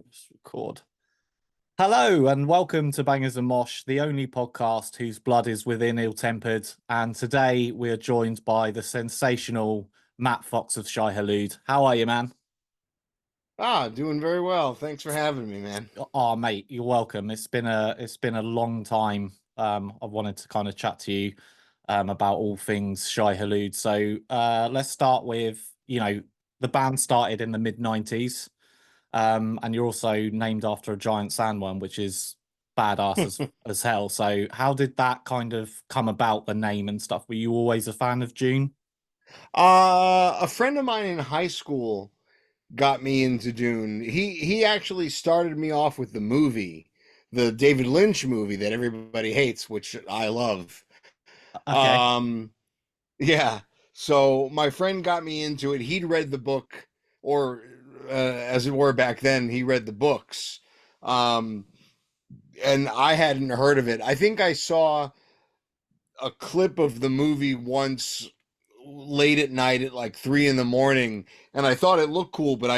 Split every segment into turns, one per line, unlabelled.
Let's record. Hello and welcome to Bangers and Mosh, the only podcast whose blood is within ill-tempered. And today we are joined by the sensational Matt Fox of Shai Hulud. How are you, man?
Doing very well. Thanks for having me, man.
Oh, mate, you're welcome. It's been a long time. I've wanted to kind of chat to you about all things Shai Hulud. So let's start with, the band started in the mid 90s. And you're also named after a giant sandworm, which is badass as hell. So how did that kind of come about, the name and stuff? Were you always a fan of June?
A friend of mine in high school got me into Dune. He actually started me off with the movie, the David Lynch movie that everybody hates, which I love.
Okay.
Um, yeah. So my friend got me into it. He'd read the book, or as it were back then, he read the books. Um, and I hadn't heard of it. I think I saw a clip of the movie once late at night at like 3 in the morning, and I thought it looked cool, but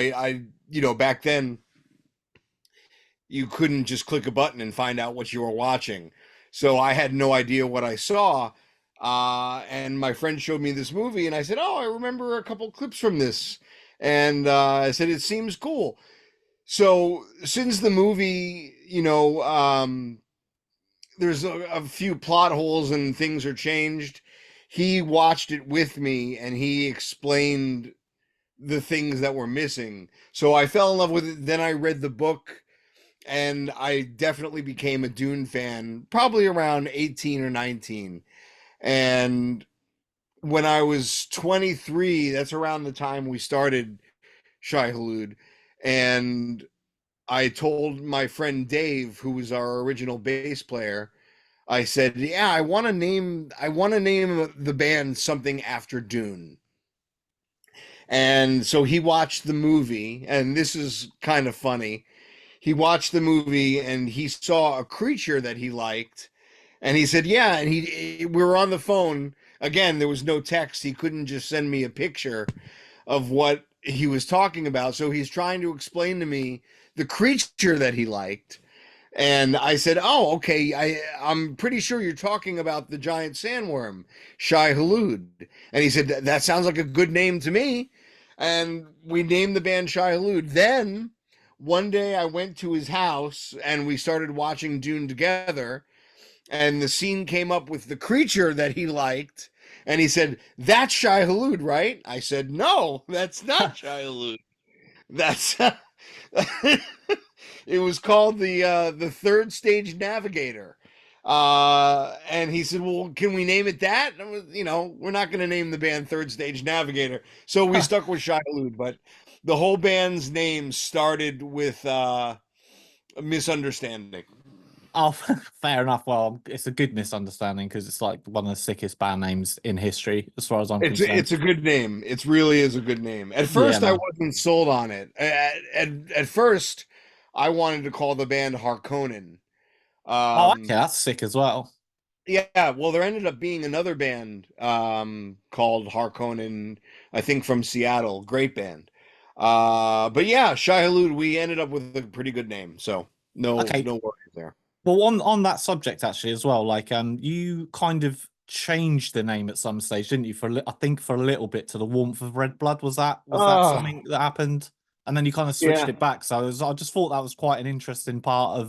back then you couldn't just click a button and find out what you were watching. So I had no idea what I saw. And my friend showed me this movie, and I said, "Oh, I remember a couple clips from this." And I said, "It seems cool." So since the movie, there's a few plot holes and things are changed. He watched it with me and he explained the things that were missing. So I fell in love with it. Then I read the book and I definitely became a Dune fan, probably around 18 or 19. And when I was 23, that's around the time we started Shai Hulud. And I told my friend Dave, who was our original bass player, I said, "Yeah, I want to name the band something after Dune." And so he watched the movie, and this is kind of funny. He watched the movie and he saw a creature that he liked, and he said, "Yeah." And we were on the phone again. There was no text. He couldn't just send me a picture of what he was talking about. So he's trying to explain to me the creature that he liked. And I said, "Oh, okay. I'm pretty sure you're talking about the giant sandworm, Shai Hulud." And he said, "That sounds like a good name to me." And we named the band Shai Hulud. Then one day I went to his house and we started watching Dune together. And the scene came up with the creature that he liked. And he said, "That's Shai Hulud, right?" I said, "No, that's not Shai Hulud. That's it was called the Third Stage Navigator." And he said, "Well, can we name it that?" And I was, we're not going to name the band Third Stage Navigator, so we stuck with Shai Hulud. But the whole band's name started with a misunderstanding.
Oh, fair enough. Well, it's a good misunderstanding because it's like one of the sickest band names in history, as far as I'm concerned.
It's a good name. It really is a good name. At
Yeah,
first, I
no.
wasn't sold on it. At first, I wanted to call the band Harkonnen.
Oh, okay,
Um,
that's sick as well.
yeah, well, there ended up being another band called Harkonnen, I think from Seattle. Great band. But yeah, Shai Hulud, we ended up with a pretty good name, so
Okay,
no worries there.
well, on that subject actually as well, like you kind of changed the name at some stage, didn't you? I think for a little bit to the warmth of red blood. Was that
Uh,
something that happened? And then you kind of switched
yeah,
it back. So I just thought that was quite an interesting part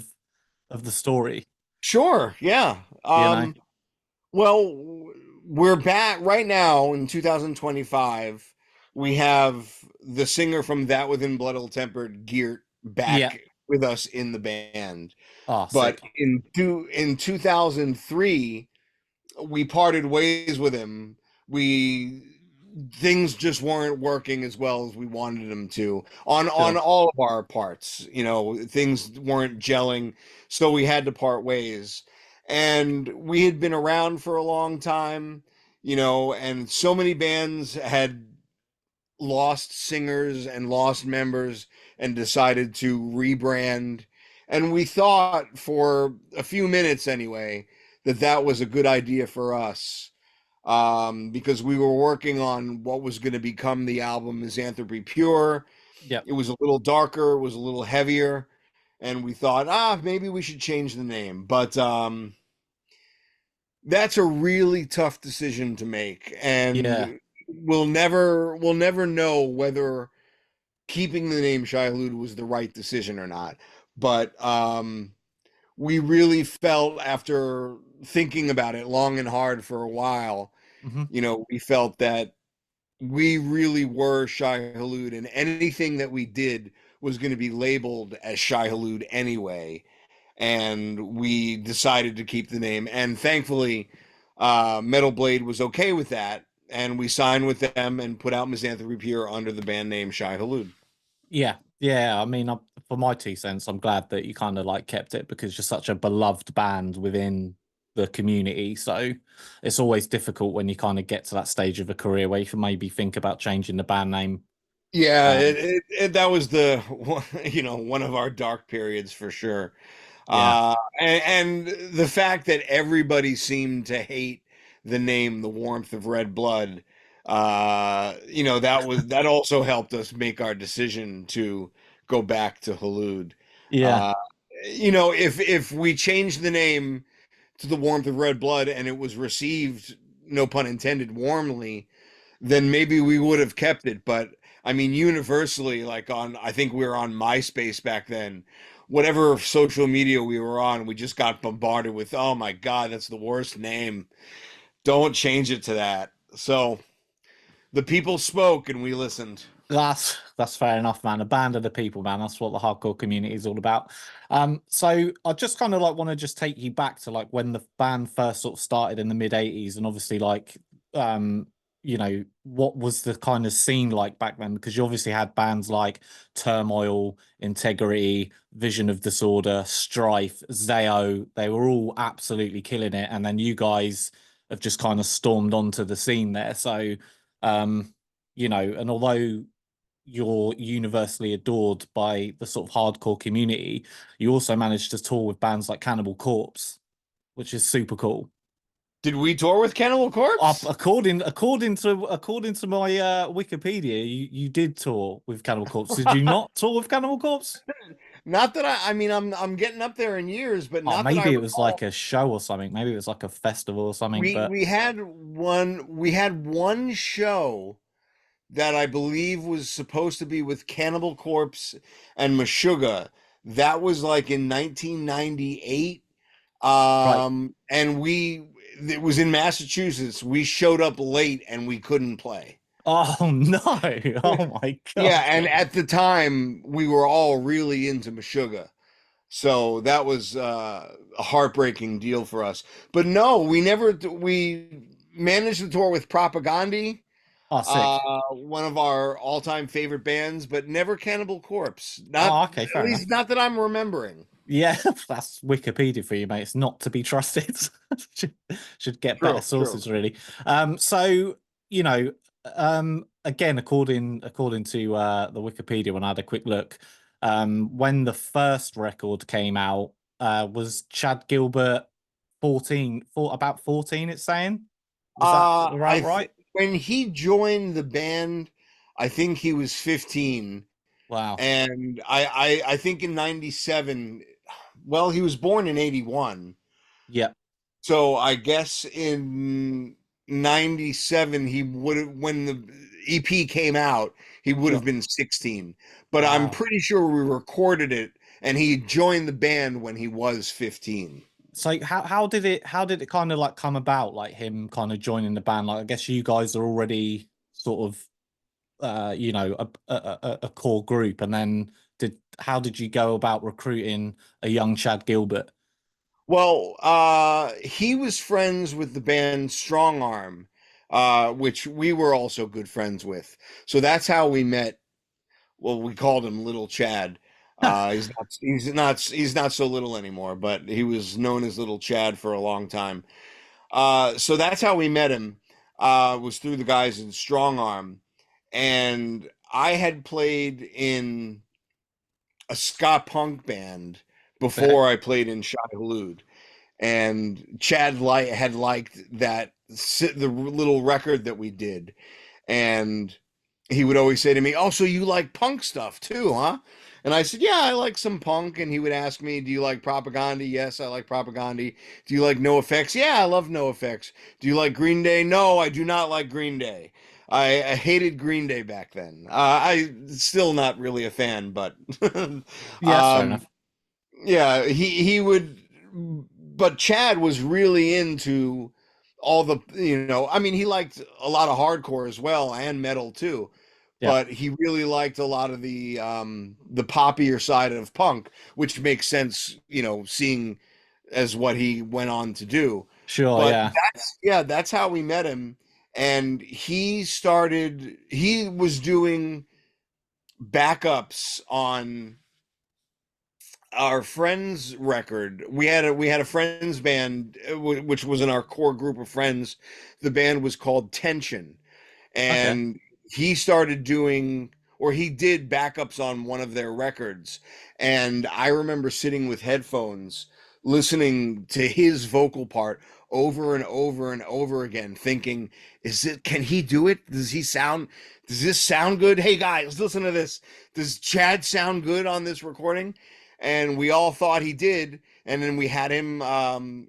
of the story,
sure, yeah.
you know?
Well, we're back right now in 2025. We have the singer from That Within Blood Ill Tempered, Geert,
Yeah.
back with us in the band.
Oh,
But
sick.
in 2003, we parted ways with him. We Things just weren't working as well as we wanted them to on
Sure.
all of our parts. Things weren't gelling, so we had to part ways. And we had been around for a long time, and so many bands had lost singers and lost members and decided to rebrand. And we thought for a few minutes anyway that that was a good idea for us, because we were working on what was going to become the album Misanthropy Pure.
Yep.
It was a little darker, it was a little heavier, and we thought, maybe we should change the name. But that's a really tough decision to make,
Yeah.
and we'll never know whether keeping the name Shai Hulud was the right decision or not. But we really felt, after thinking about it long and hard for a while,
Hmm.
we felt that we really were Shai Hulud, and anything that we did was going to be labeled as Shai Hulud anyway. And we decided to keep the name. And thankfully, Metal Blade was okay with that. And we signed with them and put out Misanthropy Pure under the band name Shai Hulud.
Yeah. Yeah. I mean, for my 2 cents, I'm glad that you kind of like kept it because you're such a beloved band within the community. So it's always difficult when you kind of get to that stage of a career where you can maybe think about changing the band name.
Yeah,
Um,
that was the one of our dark periods for sure.
yeah.
And the fact that everybody seemed to hate the name, the warmth of red blood, that also helped us make our decision to go back to Halud.
Yeah.
Uh, if we changed the name to the warmth of red blood and it was received, no pun intended, warmly, then maybe we would have kept it. But I mean, universally, like I think we were on MySpace back then. Whatever social media we were on, we just got bombarded with, oh my God, that's the worst name. Don't change it to that. So the people spoke and we listened.
That's fair enough, man. A band of the people, man. That's what the hardcore community is all about. So I just kind of like want to just take you back to like when the band first sort of started in the mid '80s, and obviously like what was the kind of scene like back then? Because you obviously had bands like Turmoil, Integrity, Vision of Disorder, Strife, Zao. They were all absolutely killing it, and then you guys have just kind of stormed onto the scene there. So and although you're universally adored by the sort of hardcore community, you also managed to tour with bands like Cannibal Corpse, which is super cool.
Did we tour with Cannibal
Up
Corpse?
according to my Wikipedia, you did tour with Cannibal Corpse. Did you not tour with Cannibal Corpse?
Not that I mean, I'm getting up there in years, but
Oh,
not that I
maybe it was like
recall.
a show or something. Maybe it was like a festival or something.
We
But
we had one show that I believe was supposed to be with Cannibal Corpse and Meshuggah. That was like in 1998.
right.
And it was in Massachusetts. We showed up late and we couldn't play.
Oh no. Oh my
Yeah,
God.
and at the time we were all really into Meshuggah. So that was a heartbreaking deal for us. But no, we managed to tour with Propagandhi,
Oh, sick.
one of our all-time favorite bands, but never Cannibal Corpse. Not
Oh, okay,
at
fair enough.
least not that I'm remembering.
Yeah, that's Wikipedia for you, mate. It's not to be trusted. should, should get better
True, true.
sources, really. So you know, again, according to the Wikipedia, when I had a quick look, when the first record came out, was Chad Gilbert about 14? It's saying, was that
I
about right?
when he joined the band, I think he was 15,
Wow.
and I think in 97. Well, he was born in 81.
Yeah.
So I guess in 97 he would have, when the EP came out, he would have
Sure.
been 16. But I'm
Wow.
pretty sure we recorded it and he joined the band when he was 15.
So how did it kind of like come about, like him kind of joining the band? Like I guess you guys are already sort of a core group, and then did how did you go about recruiting a young Chad Gilbert?
Well, he was friends with the band Strong Arm, which we were also good friends with. So that's how we met. Well, we called him Little Chad. He's not so little anymore, but he was known as Little Chad for a long time. So that's how we met him. Was through the guys in Strong Arm, and I had played in a ska punk band
Okay.
before I played in Shai Hulud, and Chad had liked the little record that we did, and he would always say to me, "Oh, so you like punk stuff too, huh?" And I said, "Yeah, I like some punk." And he would ask me, "Do you like Propaganda?" "Yes, I like Propaganda." "Do you like No Effects?" "Yeah, I love No Effects." "Do you like Green Day?" "No, I do not like Green Day." I hated Green Day back then. I still not really a fan, but
Yeah, that's fair
um,
enough.
yeah, he would, but Chad was really into all the, I mean, he liked a lot of hardcore as well and metal too,
Yeah,
but he really liked a lot of the poppier side of punk, which makes sense, seeing as what he went on to do.
sure.
But
Yeah.
that's how we met him, and he was doing backups on our friends record. We had a friends band, which was in our core group of friends. The band was called Tension,
Okay.
and he started doing, or he did backups on one of their records. And I remember sitting with headphones listening to his vocal part over and over and over again, thinking, can he do it? Does this sound good? Hey guys, listen to this. Does Chad sound good on this recording? And we all thought he did. And then we had him,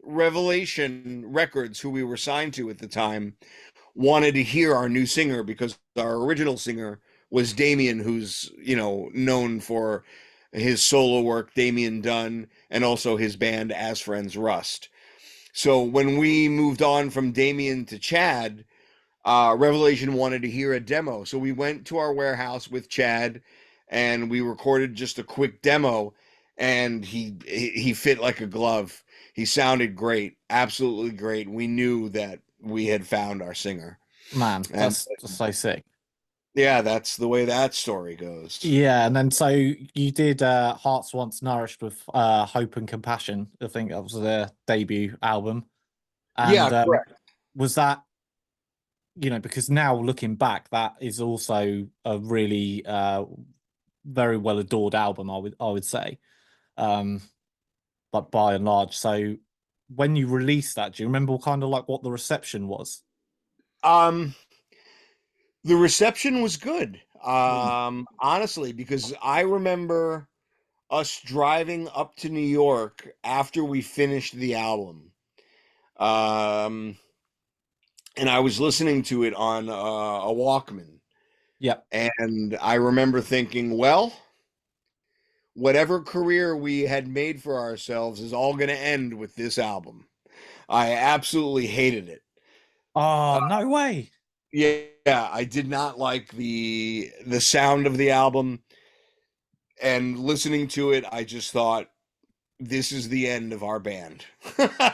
Revelation Records, who we were signed to at the time, wanted to hear our new singer because our original singer was Damien, who's, known for his solo work, Damien Dunn, and also his band As Friends Rust. So when we moved on from Damien to Chad, Revelation wanted to hear a demo. So we went to our warehouse with Chad and we recorded just a quick demo, and he fit like a glove. He sounded great, absolutely great. We knew that we had found our singer.
Man,
And
that's so sick.
yeah, that's the way that story goes.
Yeah, and then so you did Hearts Once Nourished with Hope and Compassion. I think that was their debut album. And
Yeah, correct.
was that, because now looking back, that is also a really very well adored album, I would say. Um, but by and large. So when you released that, do you remember kind of like what the reception was?
Um, the reception was good.
Mm.
Honestly, because I remember us driving up to New York after we finished the album. Um, and I was listening to it on a Walkman.
Yep.
And I remember thinking, well, whatever career we had made for ourselves is all going to end with this album. I absolutely hated it.
Oh, no way.
Yeah, I did not like the sound of the album, and listening to it, I just thought this is the end of our band.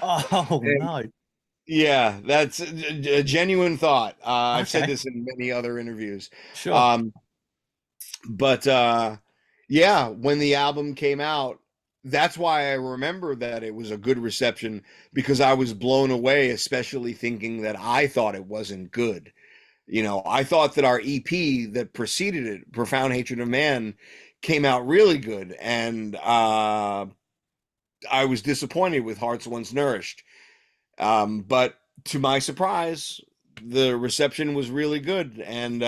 Oh
And
no.
yeah, that's a genuine thought. I've said
Okay.
this in many other interviews.
Sure.
Um, but yeah, when the album came out, that's why I remember that it was a good reception, because I was blown away, especially thinking that I thought it wasn't good. I thought that our EP that preceded it, Profound Hatred of Man, came out really good, and I was disappointed with Hearts Once Nourished. But to my surprise, the reception was really good, and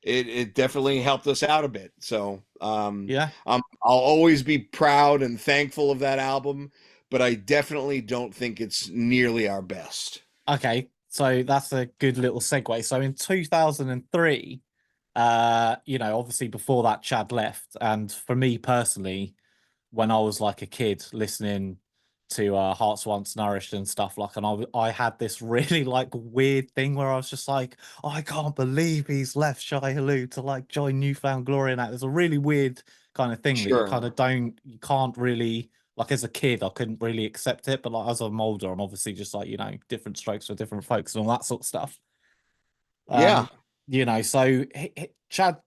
it definitely helped us out a bit. So
Yeah.
I'll always be proud and thankful of that album, but I definitely don't think it's nearly our best.
Okay. So that's a good little segue. So in 2003, obviously before that Chad left, and for me personally, when I was like a kid listening to Hearts Once Nourished and stuff like, and I had this really like weird thing where I was just like, oh, I can't believe he's left Shai Hulud to like join Newfound Glory, and that there's a really weird kind of thing that you
Sure.
kind of you can't really, like, as a kid I couldn't really accept it, but like as I'm older, I'm obviously just like, different strokes for different folks and all that sort of stuff.
Yeah.
Um, so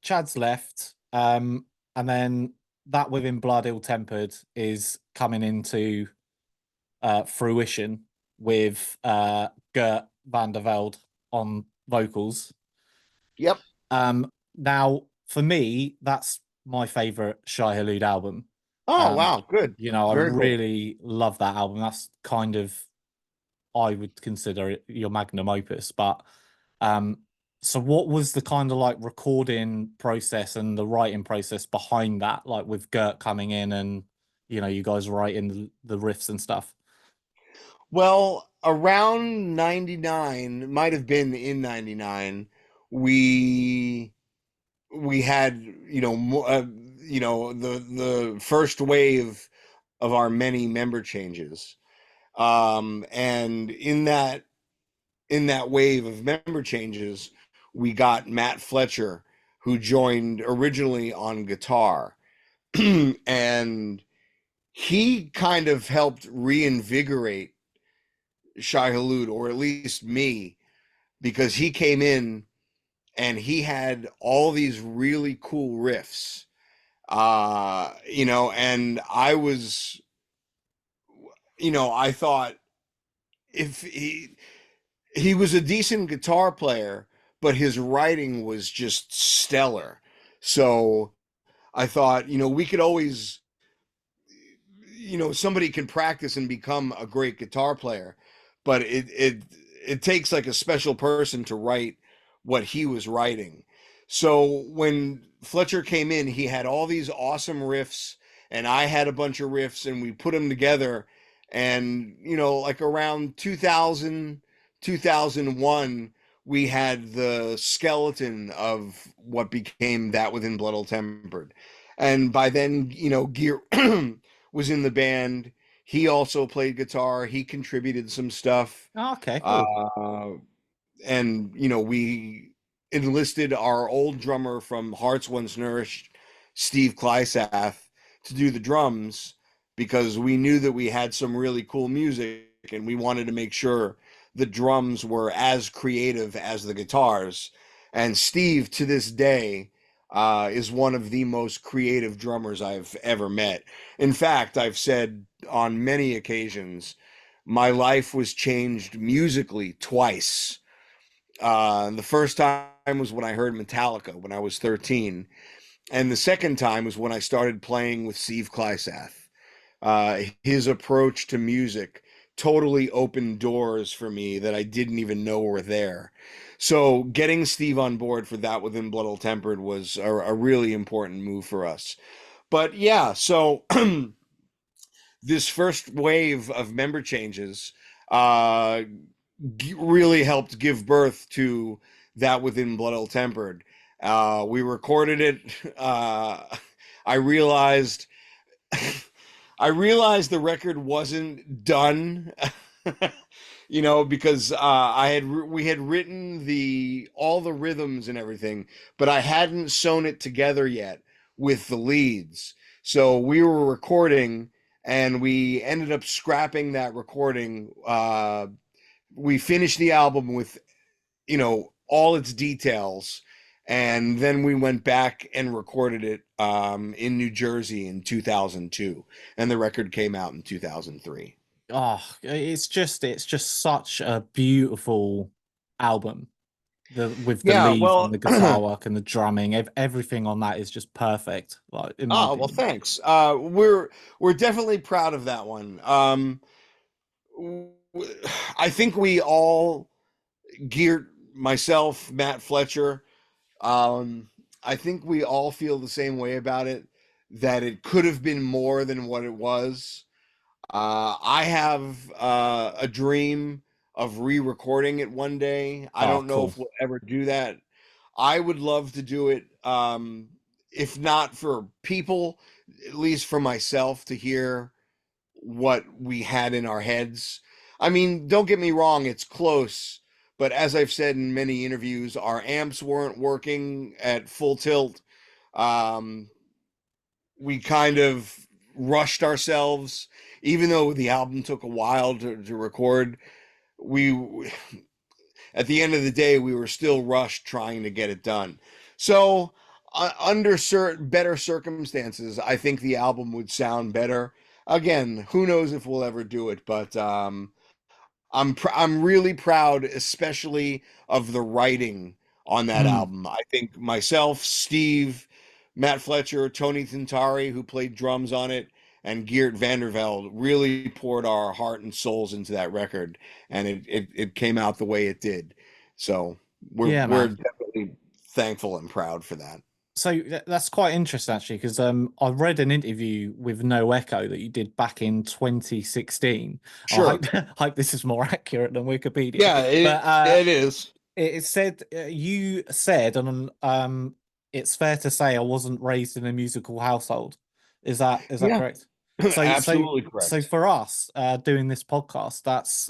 Chad's left, and then that Within Blood Ill Tempered is coming into fruition with Gert van der Velde on vocals.
Yep.
Now, for me, that's my favorite Shai Hulud album.
Oh,
Um,
wow. Good.
I
Very cool.
really love that album. That's kind of, I would consider it your magnum opus, but um So what was the kind of like recording process and the writing process behind that, like with Gert coming in and you guys writing the riffs and stuff?
Well, around 99, might have been in 99, we we had, the first wave of our many member changes. And in that wave of member changes, we got Matt Fletcher, who joined originally on guitar. And he kind of helped reinvigorate Shai Hulud, or at least me, because he came in and he had all these really cool riffs. And I thought, if he was a decent guitar player, but his writing was just stellar. So I thought, we could always, somebody can practice and become a great guitar player, but it takes like a special person to write what he was writing. So when Fletcher came in, he had all these awesome riffs, and I had a bunch of riffs, and we put them together. And like around 2000, 2001, we had the skeleton of what became That Within Blood Ill Tempered. And by then, Gear was in the band. He also played guitar. He contributed some stuff.
Oh, okay, cool.
Uh, and, we enlisted our old drummer from Hearts Once Nourished, Steve Klysath, to do the drums, because we knew that we had some really cool music and we wanted to make sure the drums were as creative as the guitars. And Steve, to this day, is one of the most creative drummers I've ever met. In fact, I've said on many occasions, my life was changed musically twice. The first time was when I heard Metallica when I was 13. And the second time was when I started playing with Steve Klysath. His approach to music totally opened doors for me that I didn't even know were there. So getting Steve on board for That Within Blood Ill Tempered was a really important move for us. But yeah, so this first wave of member changes uh, really helped give birth to That Within Blood Ill Tempered. We recorded it. I realized I realized the record wasn't done, because we had written all the rhythms and everything, but I hadn't sewn it together yet with the leads. So we were recording, and we ended up scrapping that recording. We finished the album with all its details, and then we went back and recorded it in New Jersey in 2002, and the record came out in 2003.
Oh, it's just such a beautiful album. With the
Yeah,
leads and
well,
the guitar work and the drumming, everything on that is just perfect, like in my
oh well,
opinion.
thanks. We're definitely proud of that one. I think we all geared, myself, Matt Fletcher. I think we all feel the same way about it, that it could have been more than what it was. I have a dream of re-recording it one day. I
Oh,
don't know
cool.
if we'll ever do that. I would love to do it, if not for people, at least for myself, to hear what we had in our heads. I mean, don't get me wrong, it's close, but as I've said in many interviews, our amps weren't working at full tilt. Um, we kind of rushed ourselves, even though the album took a while to record. We At the end of the day, we were still rushed trying to get it done. So under better circumstances, I think the album would sound better. Again, who knows if we'll ever do it, but I'm really proud, especially of the writing on that
Mm.
album. I think myself, Steve, Matt Fletcher, Tony Tintari, who played drums on it, and Geert Vandervelde really poured our heart and souls into that record, and it came out the way it did. So
Yeah,
We're
man.
definitely thankful and proud for that.
So that's quite interesting actually, because I read an interview with No Echo that you did back in 2016. I
Sure.
hope hope this is more accurate than Wikipedia,
Yeah,
but
it is.
it said you said, and it's fair to say I wasn't raised in a musical household. Is that
Yeah,
correct? So so
absolutely
so
correct.
for us doing this podcast, that's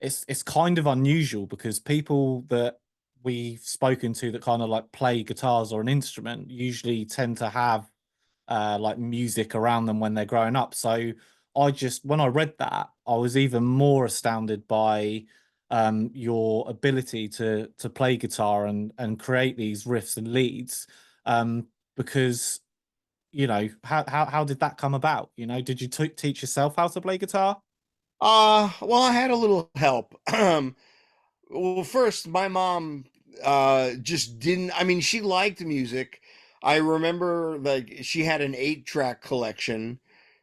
it's kind of unusual because people that we've spoken to that kind of like play guitars or an instrument usually tend to have like music around them when they're growing up. So I just when I read that, I was even more astounded by your ability to play guitar and create these riffs and leads. Because how did that come about? Did you teach yourself how to play guitar?
Well, I had a little help. Well, first, my mom just didn't. I mean, she liked music. I remember like she had an 8-track collection,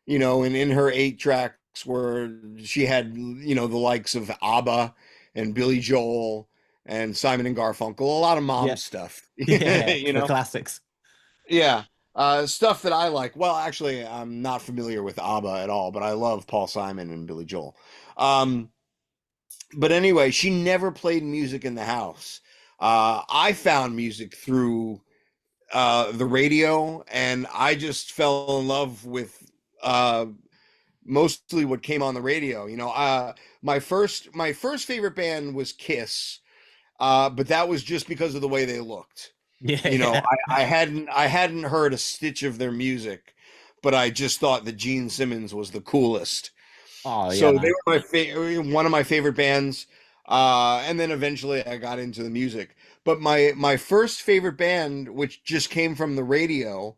and in her 8 tracks were she had the likes of ABBA and Billy Joel and Simon and Garfunkel, a lot of mom
Yeah,
stuff,
yeah,
you
the
know.
classics.
Yeah. Stuff that I like. Well, actually, I'm not familiar with ABBA at all, but I love Paul Simon and Billy Joel. Um, but anyway, she never played music in the house. I found music through the radio, and I just fell in love with mostly what came on the radio. My first favorite band was Kiss, but that was just because of the way they looked.
Yeah.
I hadn't heard a stitch of their music, but I just thought that Gene Simmons was the coolest.
Oh
So
yeah,
they
man.
were one of my favorite bands. And then eventually I got into the music. But my first favorite band, which just came from the radio,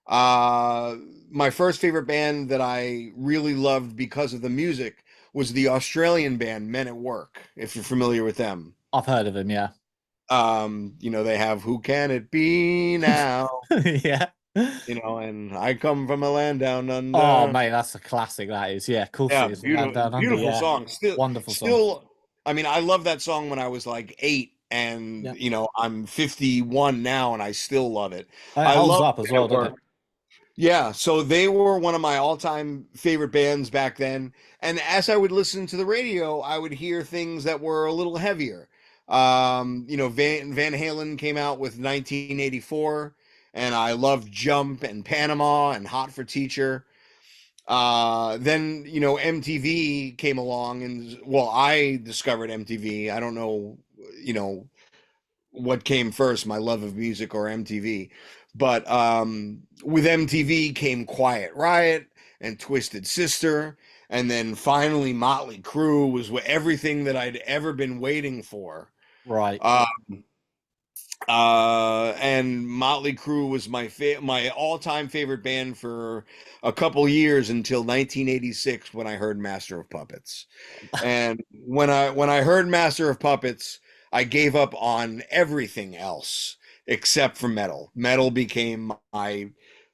uh, my first favorite band that I really loved because of the music was the Australian band Men at Work, if you're familiar with them.
I've heard of him, yeah.
They have Who Can It Be Now?
Yeah.
And I come from a land down
Oh
under.
mate, that's a classic, that is. Yeah, of course
Yeah,
it is. Land
beautiful,
Down Under,
beautiful
yeah.
song. Still,
Wonderful song.
still. I mean, I love that song when I was like 8, and
Yeah.
I'm 51 now, and I still love it.
It
I
holds
love
up as
Men
well,
at
doesn't it?
Work. Yeah, so they were one of my all-time favorite bands back then. And as I would listen to the radio, I would hear things that were a little heavier. Van Halen came out with 1984, and I loved Jump and Panama and Hot for Teacher. Then MTV came along, and well, I discovered MTV. I don't know, you know, what came first, my love of music or MTV. But with MTV came Quiet Riot and Twisted Sister, and then finally Motley Crue was everything that I'd ever been waiting for.
Right.
Uh, and Motley Crue was my all-time favorite band for a couple years until 1986 when I heard Master of Puppets. And when I heard Master of Puppets, I gave up on everything else except for metal. Metal became my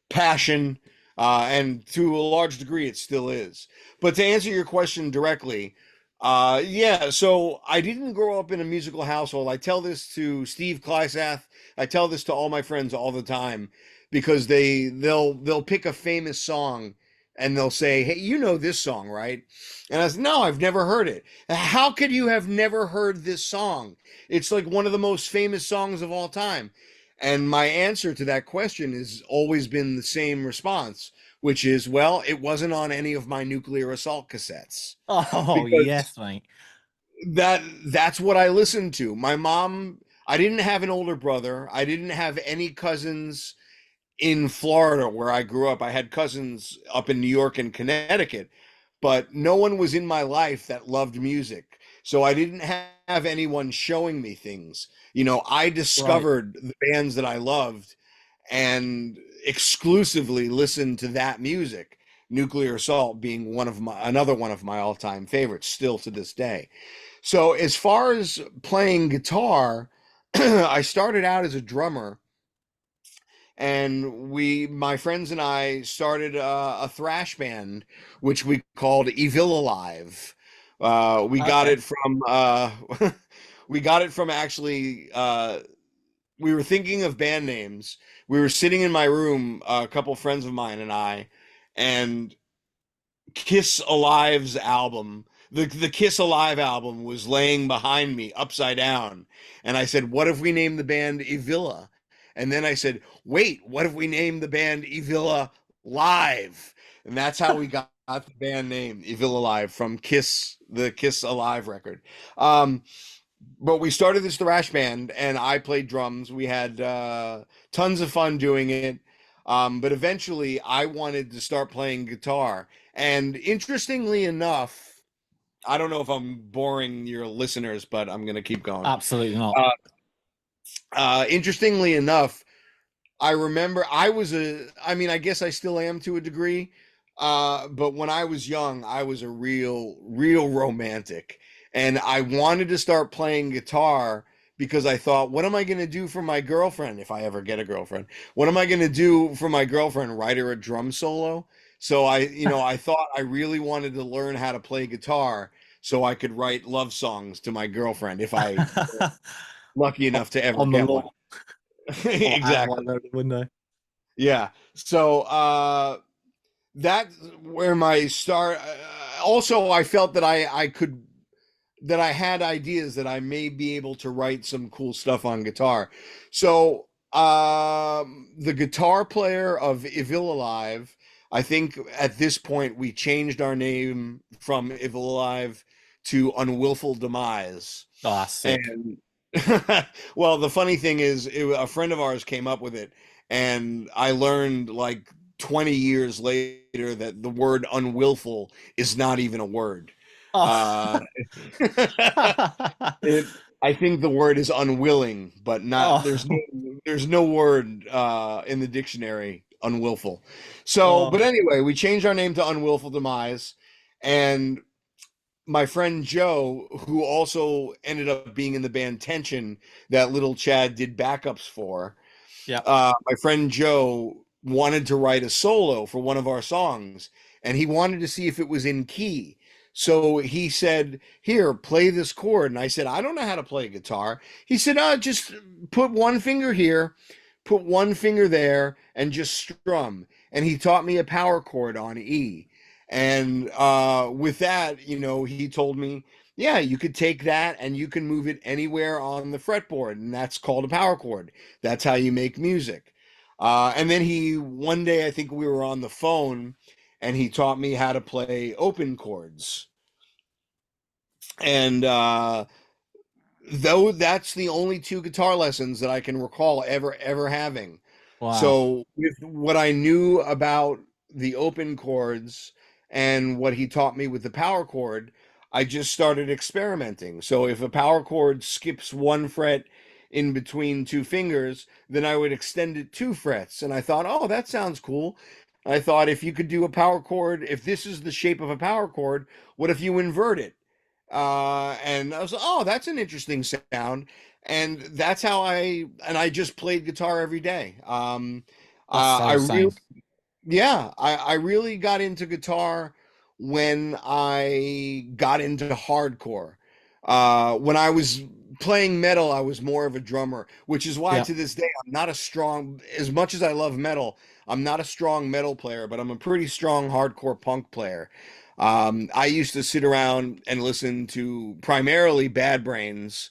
passion, and to a large degree, it still is. But to answer your question directly, yeah, so I didn't grow up in a musical household. I tell this to Steve Klysath. I tell this to all my friends all the time because they'll pick a famous song and they'll say, "Hey, you know this song, right?" And I said, "No, I've never heard it." "How could you have never heard this song? It's like one of the most famous songs of all time." And my answer to that question has always been the same response, which is, well, it wasn't on any of my Nuclear Assault cassettes
Oh
because
yes, mate.
that's what I listened to. My mom, I didn't have an older brother. I didn't have any cousins in Florida where I grew up. I had cousins up in New York and Connecticut, but no one was in my life that loved music. So I didn't have anyone showing me things. I
Right.
discovered the bands that I loved and exclusively listened to that music. Nuclear Assault being another one of my all-time favorites still to this day. So as far as playing guitar, I started out as a drummer, and my friends and I started a thrash band, which we called Evil Alive. We got
Okay.
it from we got it from actually. We were thinking of band names. We were sitting in my room, a couple friends of mine and I, and Kiss Alive's album, the Kiss Alive album was laying behind me upside down. And I said, "What if we name the band Evilla?" And then I said, "Wait, what if we name the band Evilla Live?" And that's how we got the band name Evilla Live from Kiss, the Kiss Alive record. But we started this thrash band, and I played drums. We had tons of fun doing it. But eventually, I wanted to start playing guitar. And interestingly enough, I don't know if I'm boring your listeners, but I'm going to keep going.
Absolutely not.
Interestingly enough, I remember I mean, I guess I still am to a degree. But when I was young, I was a real romantic. And I wanted to start playing guitar because I thought, what am I going to do for my girlfriend if I ever get a girlfriend? What am I going to do for my girlfriend? Write her a drum solo? So I thought I really wanted to learn how to play guitar so I could write love songs to my girlfriend if I lucky enough to ever
On the
get
lawn
one.
or hang right
Exactly.
there at the window.
Yeah. So that's where my start. Also, I felt that I could that I had ideas that I may be able to write some cool stuff on guitar. So the guitar player of Evil Alive, I think at this point we changed our name from Evil Alive to Unwillful Demise.
Oh, that's sick.
And well, the funny thing is, a friend of ours came up with it, and I learned like 20 years later that the word unwillful is not even a word.
Oh.
Uh, it, I think the word is unwilling, but not
Oh.
there's no word in the dictionary unwillful. So, but
Oh.
anyway, we changed our name to Unwillful Demise, and my friend Joe, who also ended up being in the band Tension that Little Chad did backups for,
Yep.
my friend Joe wanted to write a solo for one of our songs, and he wanted to see if it was in key. So he said, "Here, play this chord." And I said, "I don't know how to play guitar." He said, just put one finger here, put one finger there, and just strum." And he taught me a power chord on E. And with that, he told me, "Yeah, you could take that and you can move it anywhere on the fretboard, and that's called a power chord. That's how you make music." And then one day, I think we were on the phone, and he taught me how to play open chords. And though that's the only two guitar lessons that I can recall ever having.
Wow.
So with what I knew about the open chords and what he taught me with the power chord, I just started experimenting. So if a power chord skips one fret in between two fingers, then I would extend it 2 frets. And I thought, oh, that sounds cool. I thought if you could do a power chord, if this is the shape of a power chord, what if you invert it? And I was like, oh, that's an interesting sound. And that's how I just played guitar every day.
That's so
I really,
insane.
yeah, I really got into guitar when I got into hardcore. When I was playing metal, I was more of a drummer, which is why
Yeah.
to this day I'm not as much as I love metal, I'm not a strong metal player, but I'm a pretty strong hardcore punk player. I used to sit around and listen to primarily Bad Brains,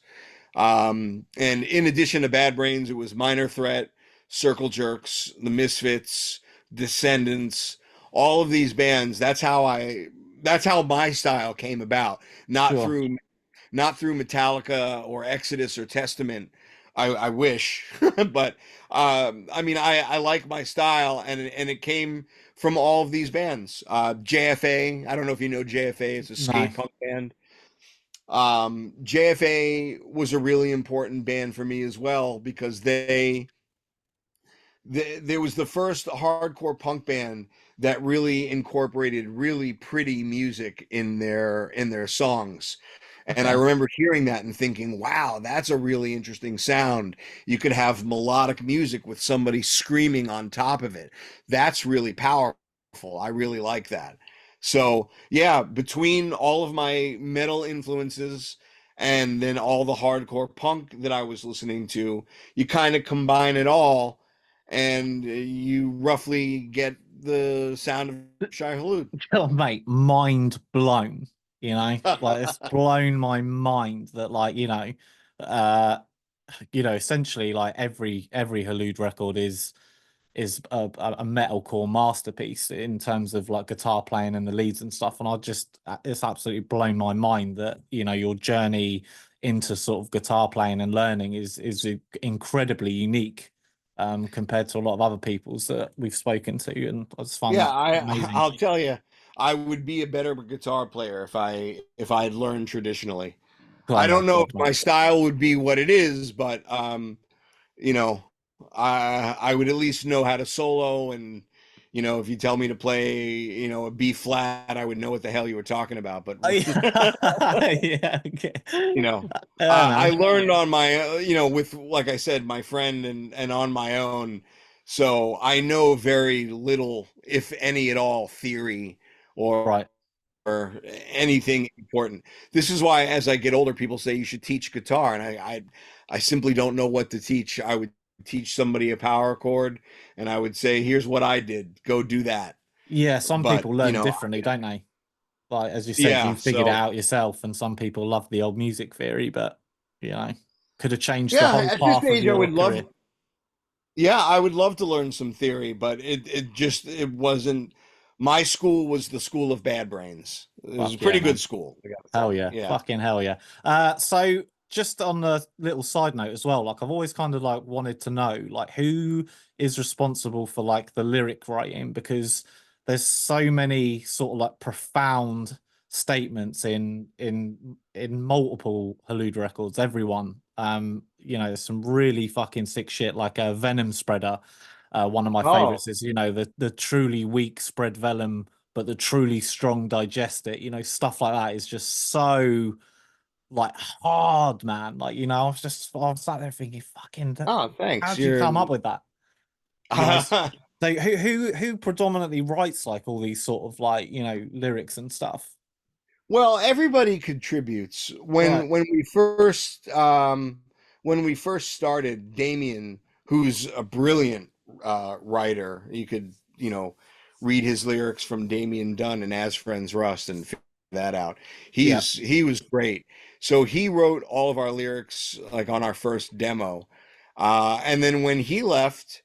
and in addition to Bad Brains, it was Minor Threat, Circle Jerks, The Misfits, Descendants, all of these bands. That's how my style came about, not
Sure.
through not through Metallica or Exodus or Testament. I wish, but I mean, I like my style, and it came from all of these bands. JFA, I don't know if you know JFA. It's a
No.
skate punk band. JFA was a really important band for me as well because there was the first hardcore punk band that really incorporated really pretty music in their songs. And I
Okay.
remember hearing that and thinking, wow, that's a really interesting sound. You could have melodic music with somebody screaming on top of it. That's really powerful. I really like that. So, yeah, between all of my metal influences and then all the hardcore punk that I was listening to. You kind of combine it all, and you roughly get the sound of Shai Hulud.
Oh, mate, mind blown. You know, like it's blown my mind that, like, uh, essentially, like every Halud record is a metalcore masterpiece in terms of like guitar playing and the leads and stuff. And it's absolutely blown my mind that, your journey into sort of guitar playing and learning is incredibly unique, compared to a lot of other people's that we've spoken to. And I just find
Yeah,
that amazing.
I'll tell you, I would be a better guitar player if I had learned traditionally.
Oh
I
my
don't know if
God,
my
mate.
style would be what it is, but you know, I would at least know how to solo, and if you tell me to play, a B flat, I would know what the hell you were talking about. But
Oh, yeah. Yeah, okay.
I
Man.
learned on my, with, like I said, my friend, and on my own. So I know very little, if any at all, theory or
Right.
or anything important. This is why, as I get older, people say you should teach guitar, and I simply don't know what to teach. I would teach somebody a power chord, and I would say, "Here's what I did. Go do that."
Yeah, some
But
people learn differently, don't they? Like, as you said, you
yeah.
figured it
So
out yourself, and some people love the old music theory, but you know, could have changed the
yeah,
whole
at this
path of
age, I
your
would love.
career.
Yeah, I would love to learn some theory, but it wasn't. My school was the school of bad brains. It was a
Fuck yeah,
pretty good
man.
school, I gotta
Hell
say.
yeah.
Yeah.
Fucking hell yeah. So just on a little side note as well, like I've always kind of like wanted to know like who is responsible for like the lyric writing, because there's so many sort of like profound statements in multiple Halud records, everyone. There's some really fucking sick shit like a Venom Spreader. One of my
Oh,
favorites is, the truly weak spread vellum but the truly strong digest it. Stuff like that is just so like hard, man. Like, I was sat there thinking, fucking,
oh, thanks.
how'd you come up with that? You know, so
You're
who predominantly writes like all these sort of like, lyrics and stuff?
Well, everybody contributes.
Right.
When we first started, Damien, who's a brilliant writer, you could, read his lyrics from Damien Dunn and As Friends Rust and figure that out.
Yeah.
He was great. So he wrote all of our lyrics like on our first demo. And then when he left,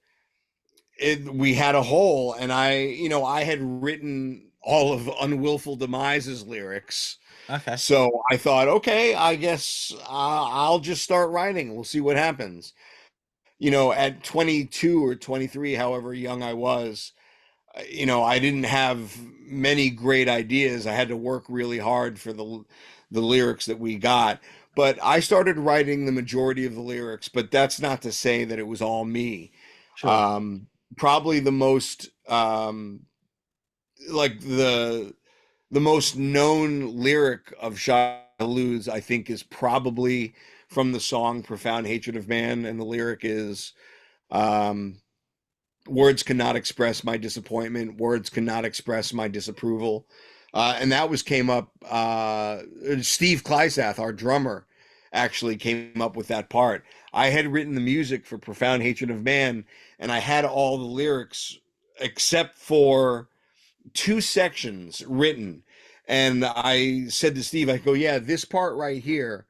we had a hole, and I had written all of Unwillful Demise's lyrics.
Okay.
So I thought, okay, I guess I'll just start writing. We'll see what happens. At 22 or 23, however young I was, I didn't have many great ideas. I had to work really hard for the lyrics that we got. But I started writing the majority of the lyrics, but that's not to say that it was all me.
Sure.
Um, Probably the most like the most known lyric of Shai Hulud's, I think, is probably from the song "Profound Hatred of Man," and the lyric is, um, "Words cannot express my disappointment. Words cannot express my disapproval." And that came up. Steve Klysath, our drummer, actually came up with that part. I had written the music for "Profound Hatred of Man," and I had all the lyrics except for two sections written. And I said to Steve, I go, yeah, this part right here,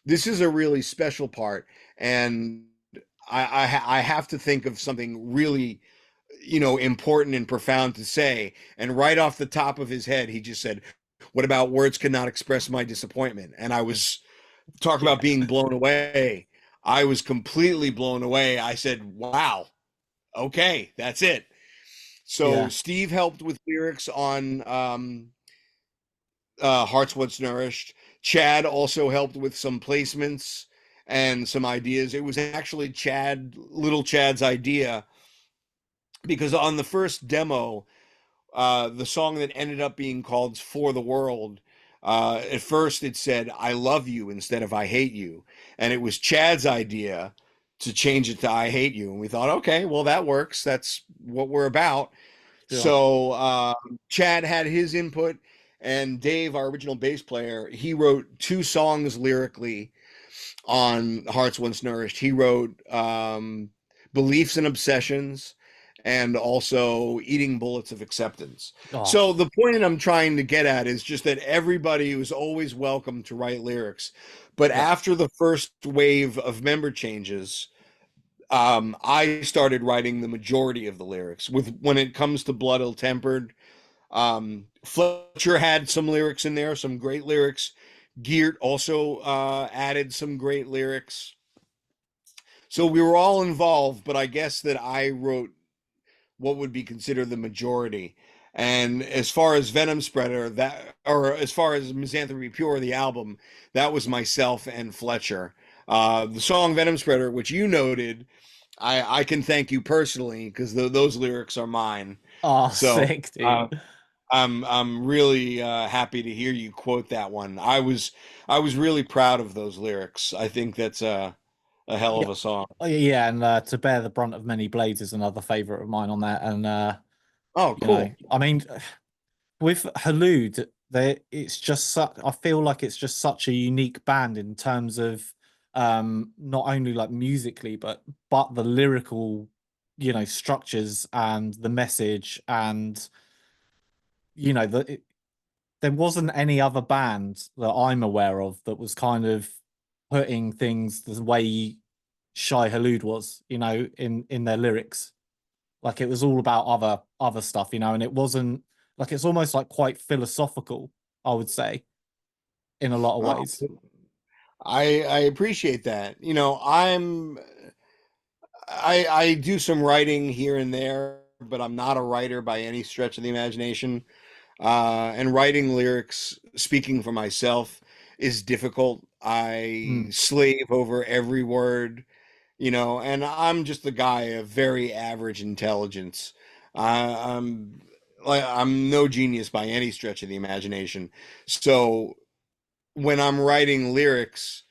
this is a really special part. And I have to think of something really, important and profound to say. And right off the top of his head, he just said, what about words cannot express my disappointment? And I was talking
Yeah.
about being blown away. I was completely blown away. I said, wow, okay, that's it. So
Yeah.
Steve helped with lyrics on Hearts Once Nourished. Chad also helped with some placements and some ideas. It was actually little Chad's idea, because on the first demo, the song that ended up being called "For the World," at first it said "I love you" instead of "I hate you," and it was Chad's idea to change it to "I hate you," and we thought, okay, well, that works. That's what we're about.
Sure.
So Chad had his input, And Dave, our original bass player, he wrote 2 songs lyrically on Hearts Once Nourished. He wrote Beliefs and Obsessions and also Eating Bullets of Acceptance.
Oh,
So the point I'm trying to get at is just that everybody was always welcome to write lyrics. But
yeah.
after the first wave of member changes, I started writing the majority of the lyrics. With when it comes to Blood Ill Tempered, Fletcher had some lyrics in there, some great lyrics. Geert also added some great lyrics. So we were all involved, but I guess that I wrote what would be considered the majority. And as far as Venom Spreader, that, or as far as Misanthropy Pure, the album, that was myself and Fletcher. The song Venom Spreader, which you noted, I can thank you personally because those lyrics are mine.
Oh,
So
sick, dude.
uh, I'm really happy to hear you quote that one. I was really proud of those lyrics. I think that's a hell
Yeah.
of a song.
Oh, yeah, and To Bear the Brunt of Many Blades is another favorite of mine on that. And
Oh, cool.
I mean, with Halud, it's just such, I feel like it's just such a unique band in terms of not only like musically, but the lyrical, structures and the message and there wasn't any other band that I'm aware of that was kind of putting things the way Shai Hulud was, in their lyrics. Like it was all about other stuff, and it wasn't like it's almost like quite philosophical, I would say, in a lot of
Oh,
ways.
I appreciate that. I do some writing here and there, but I'm not a writer by any stretch of the imagination. And writing lyrics, speaking for myself, is difficult. I
Mm,
slave over every word, and I'm just a guy of very average intelligence. I'm I'm no genius by any stretch of the imagination. So when I'm writing lyrics,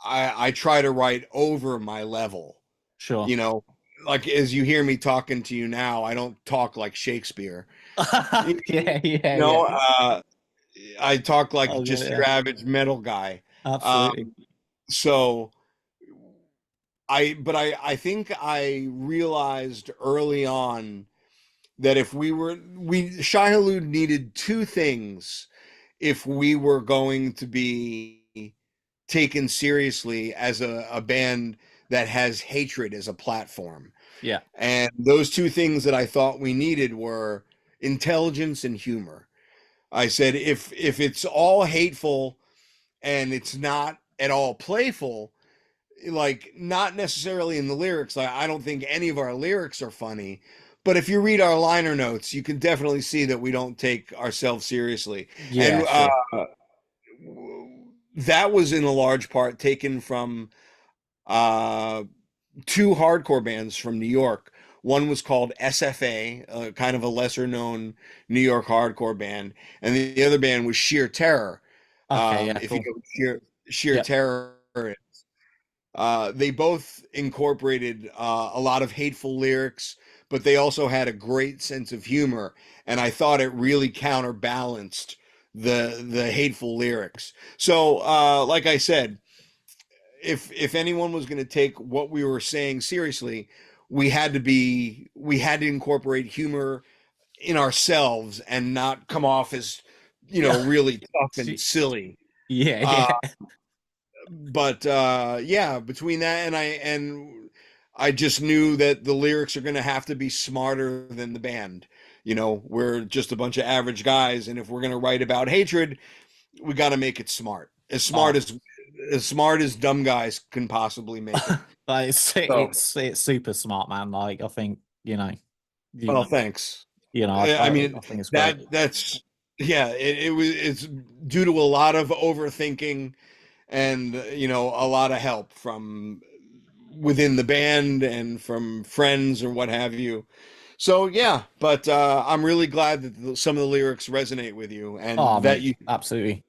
I try to write over my level.
sure.
You know, like as you hear me talking to you now, I don't talk like Shakespeare.
Yeah, yeah,
You know,
yeah.
I talk like
Oh,
just
yeah,
your average metal guy.
absolutely.
Um, so but I think I realized early on that if we Shai Hulud needed 2 things if we were going to be taken seriously as a band that has hatred as a platform.
Yeah,
And those 2 things that I thought we needed were intelligence and humor. I said if it's all hateful and it's not at all playful, like not necessarily in the lyrics, like I don't think any of our lyrics are funny, but if you read our liner notes, you can definitely see that we don't take ourselves seriously. And
yeah, sure.
that was in a large part taken from uh 2 hardcore bands from New York. One was called SFA, kind of a lesser known New York hardcore band, and the other band was Sheer Terror.
Okay, yeah,
If you
cool.
know what Sheer
Yep.
Terror, they both incorporated a lot of hateful lyrics, but they also had a great sense of humor, and I thought it really counterbalanced the hateful lyrics. So, like I said, if anyone was going to take what we were saying seriously, we had to incorporate humor in ourselves and not come off as
Yeah.
really tough and silly.
Yeah,
Uh,
yeah.
but yeah, between that and I just knew that the lyrics are going to have to be smarter than the band. We're just a bunch of average guys, and if we're going to write about hatred, we got to make it smart, as smart
Oh,
as smart as dumb guys can possibly make it.
but it's
So,
it's super smart, man. Like I think, you
well,
know,
thanks.
I
I mean,
think it's great.
that's yeah. It's due to a lot of overthinking and a lot of help from within the band and from friends or what have you. So yeah, but I'm really glad that some of the lyrics resonate with you
Oh,
and that
mate,
you
absolutely.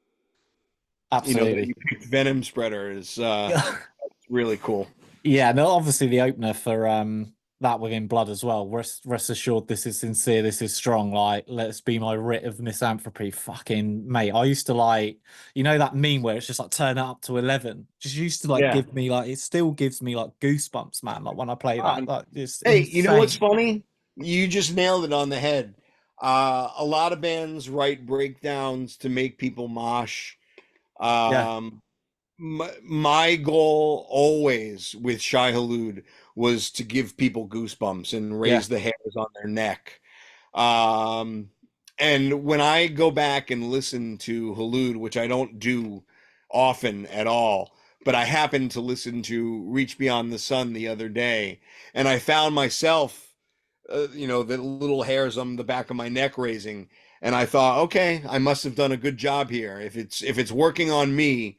that
Absolutely.
you picked Venom Spreader is
Yeah.
really cool.
Yeah, no, obviously the opener for that within blood as well. Rest assured, this is sincere. This is strong. Like, let's be my writ of misanthropy. Fucking mate, I used to like, you know, that meme where it's just like turn it up to 11. Just used to like
Yeah.
give me like, it still gives me like goosebumps, man. Like when I play that, like it's
Hey, you know what's
insane.
funny? You just nailed it on the head. A lot of bands write breakdowns to make people mosh.
Yeah,
Um, my goal always with Shai Hulud was to give people goosebumps and
yeah.
raise the hairs on their neck. Um, and when I go back and listen to Hulud, which I don't do often at all, but I happened to listen to Reach Beyond the Sun the other day, and I found myself, the little hairs on the back of my neck raising, and I thought, okay, I must have done a good job here. If it's working on me,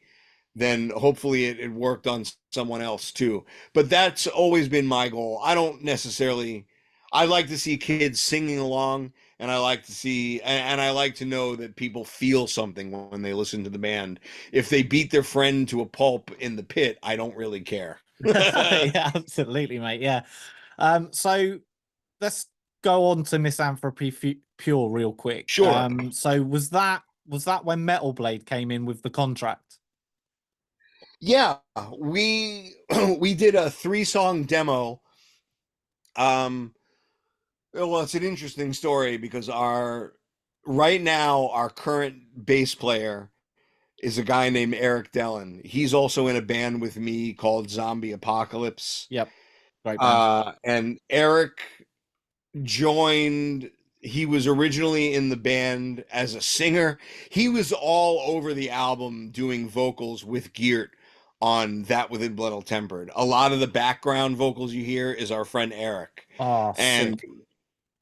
then hopefully it worked on someone else too. But that's always been my goal. I like to see kids singing along, and I like to see, and I like to know that people feel something when they listen to the band. If they beat their friend to a pulp in the pit, I don't really care.
Yeah, absolutely, mate. Yeah. So let's go on to Misanthropy Pure real quick.
Sure.
So was that when Metal Blade came in with the contract?
Yeah, we we did a 3-song demo. Um, well, it's an interesting story because our right now our current bass player is a guy named Eric Dellen. He's also in a band with me called Zombie Apocalypse.
Yep, great band.
And Eric joined, he was originally in the band as a singer. He was all over the album doing vocals with Geert on That Within Blood All Tempered. A lot of the background vocals you hear is our friend Eric.
Oh,
And
sick.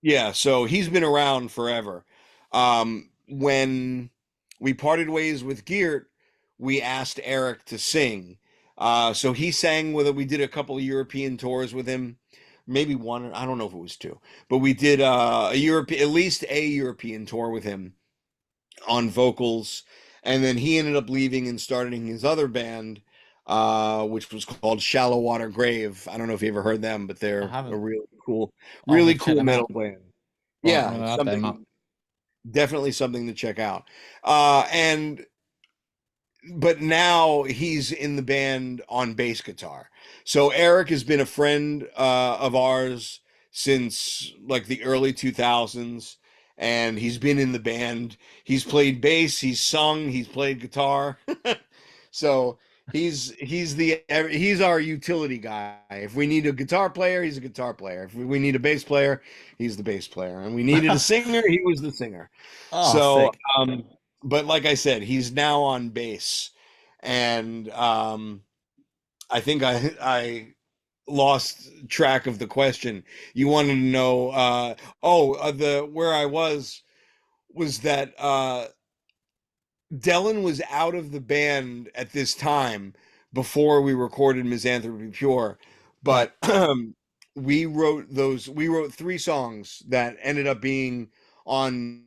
yeah, so he's been around forever. When we parted ways with Geert, we asked Eric to sing. So he sang with it. We did a couple of European tours with him, maybe one. I don't know if it was two, but we did at least a European tour with him on vocals. And then he ended up leaving and starting his other band, which was called Shallow Water Grave. I don't know if you ever heard them, but
I
they're a
haven't. I'm
really
gonna check
cool
them
metal
out.
band.
Right, I'm
Yeah,
gonna
it's
add them up.
something, definitely something to check out. And but now he's in the band on bass guitar. So Eric has been a friend of ours since like the early 2000s, and he's been in the band. He's played bass, he's sung, he's played guitar. So he's our utility guy. If we need a guitar player, he's a guitar player. If we need a bass player, he's the bass player. And we needed a singer, he was the singer.
Oh,
So,
sick.
but like I said, he's now on bass, and I think I lost track of the question. You wanted to know, the where I was that Dellen was out of the band at this time before we recorded Misanthropy Pure,
Right.
but we wrote 3 songs that ended up being on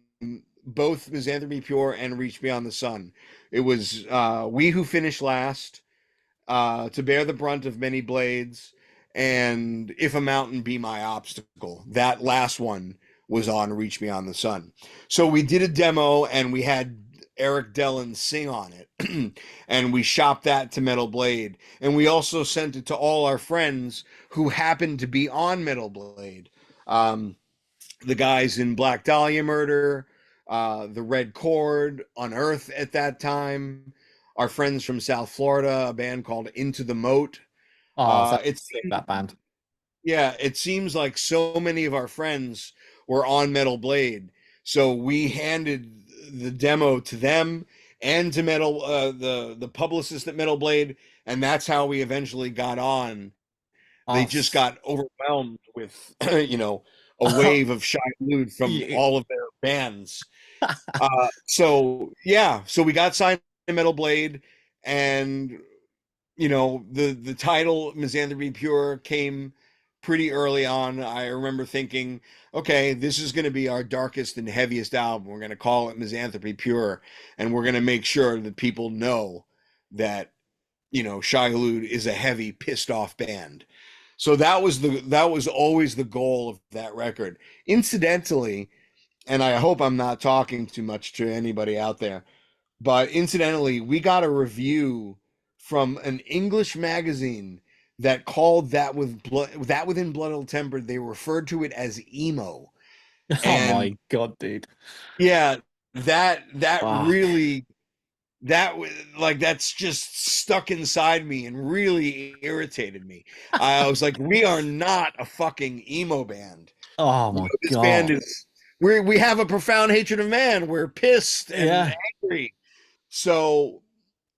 both Misanthropy Pure and Reach Beyond the Sun. It was We Who Finished Last, To Bear the Brunt of Many Blades, and If a Mountain Be My Obstacle. That last one was on Reach Beyond the Sun. So we did a demo and we had Eric Dellen sing on it. And we shopped that to Metal Blade. And we also sent it to all our friends who happened to be on Metal Blade. Um, the guys in Black Dahlia Murder, the Red Chord, Unearth at that time, our friends from South Florida, a band called Into the Moat.
Oh, that's
It's
sick, that band.
Yeah, it seems like so many of our friends were on Metal Blade, so we handed the demo to them and to the publicist at Metal Blade, and that's how we eventually got on. They
Oh,
just got overwhelmed with a wave of Shai Hulud from
yeah.
all of their bands. So yeah, so we got signed to Metal Blade, and the title Misanthropy Pure came pretty early on. I remember thinking, okay, this is going to be our darkest and heaviest album. We're going to call it Misanthropy Pure, and we're going to make sure that people know that Shai Hulud is a heavy, pissed off band. So that was always the goal of that record. Incidentally, and I hope I'm not talking too much to anybody out there, but incidentally, we got a review from an English magazine that called that within Blood Ill Tempered, they referred to it as emo.
Oh
And
my God, dude.
yeah, that
Fuck.
really that's just stuck inside me and really irritated me. I was like, we are not a fucking emo band.
Oh
You
my
know, this band
God.
is we have a profound hatred of man. We're pissed and
Yeah.
angry. So